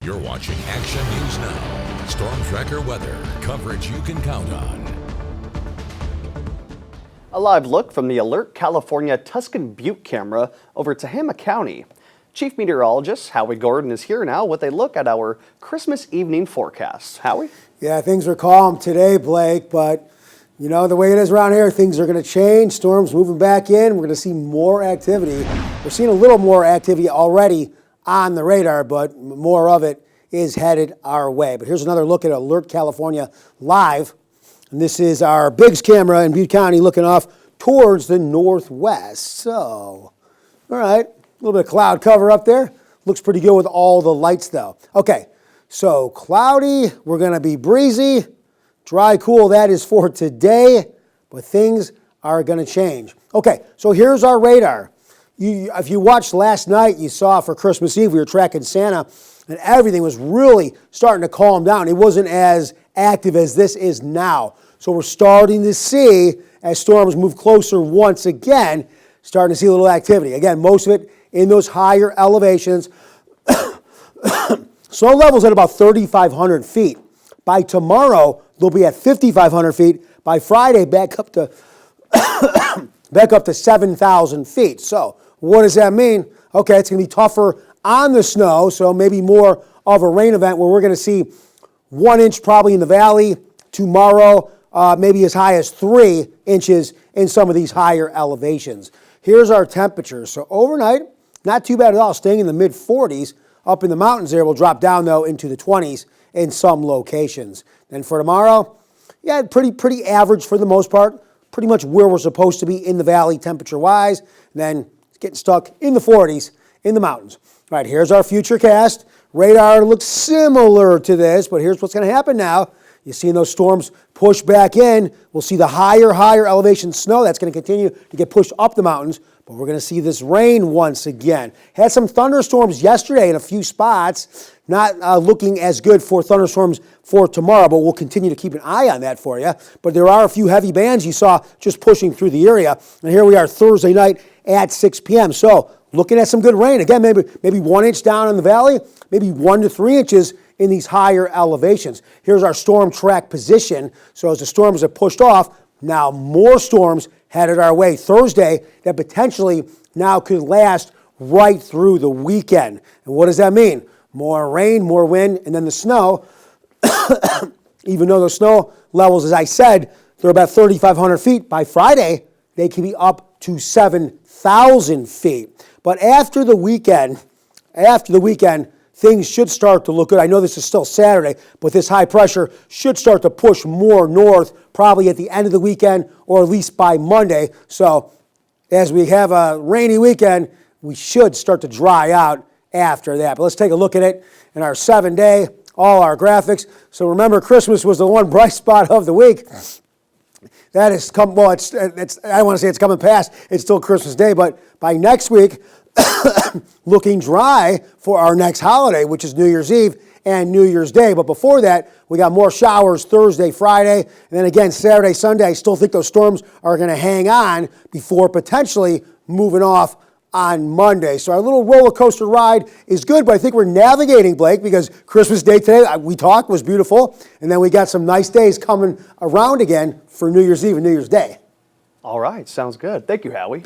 You're watching Action News Now. Storm Tracker weather. Coverage you can count on. A live look from the Alert California Tuscan Butte camera over Tehama County. Chief Meteorologist Howie Gordon is here now with a look at our Christmas evening forecast. Howie? Yeah, things are calm today, Blake, but you know the way it is around here, things are going to change. Storms moving back in. We're going to see more activity. We're seeing a little more activity already on the radar, but more of it is headed our way. But here's another look at Alert California live. And this is our Biggs camera in Butte County looking off towards the northwest. So, all right, a little bit of cloud cover up there. Looks pretty good with all the lights though. Okay, so cloudy, we're going to be breezy. Dry, cool, that is for today, but things are going to change. Okay, so here's our radar. If you watched last night, you saw for Christmas Eve, we were tracking Santa, and everything was really starting to calm down. It wasn't as active as this is now. So we're starting to see, as storms move closer once again, starting to see a little activity. Again, most of it in those higher elevations. Snow levels at about 3,500 feet. By tomorrow, they'll be at 5,500 feet. By Friday, back up to 7,000 feet. So what does that mean? Okay, it's going to be tougher on the snow, so maybe more of a rain event where we're going to see 1 inch probably in the valley tomorrow, maybe as high as 3 inches in some of these higher elevations. Here's our temperatures. So overnight, not too bad at all, staying in the mid-40s. Up in the mountains there, we'll drop down though into the 20s in some locations. Then for tomorrow, yeah, pretty average for the most part. Pretty much where we're supposed to be in the valley temperature-wise. Then getting stuck in the 40s in the mountains. All right, here's our future cast. Radar looks similar to this, but here's what's going to happen now. You're seeing those storms push back in. We'll see the higher elevation snow. That's going to continue to get pushed up the mountains, but we're going to see this rain once again. Had some thunderstorms yesterday in a few spots. Not looking as good for thunderstorms for tomorrow, but we'll continue to keep an eye on that for you. But there are a few heavy bands you saw just pushing through the area. And here we are Thursday night at 6 p.m. So looking at some good rain. Again, maybe 1 inch down in the valley, maybe 1 to 3 inches in these higher elevations. Here's our storm track position. So as the storms are pushed off, now more storms headed our way Thursday that potentially now could last right through the weekend. And what does that mean? More rain, more wind, and then the snow. Even though the snow levels, as I said, they're about 3,500 feet. By Friday, they can be up to 7,000 feet. But after the weekend, things should start to look good. I know this is still Saturday, but this high pressure should start to push more north, probably at the end of the weekend or at least by Monday. So as we have a rainy weekend, we should start to dry out after that. But let's take a look at it in our 7-day, all our graphics. So remember, Christmas was the one bright spot of the week. That has come, well, it's I don't want to say it's coming past. It's still Christmas Day, but by next week, looking dry for our next holiday, which is New Year's Eve and New Year's Day. But before that, we got more showers Thursday, Friday, and then again Saturday, Sunday. I still think those storms are going to hang on before potentially moving off on Monday. So our little roller coaster ride is good, but I think we're navigating, Blake, because Christmas Day today, we talked, was beautiful, and then we got some nice days coming around again for New Year's Eve and New Year's Day. All right, sounds good. Thank you, Howie.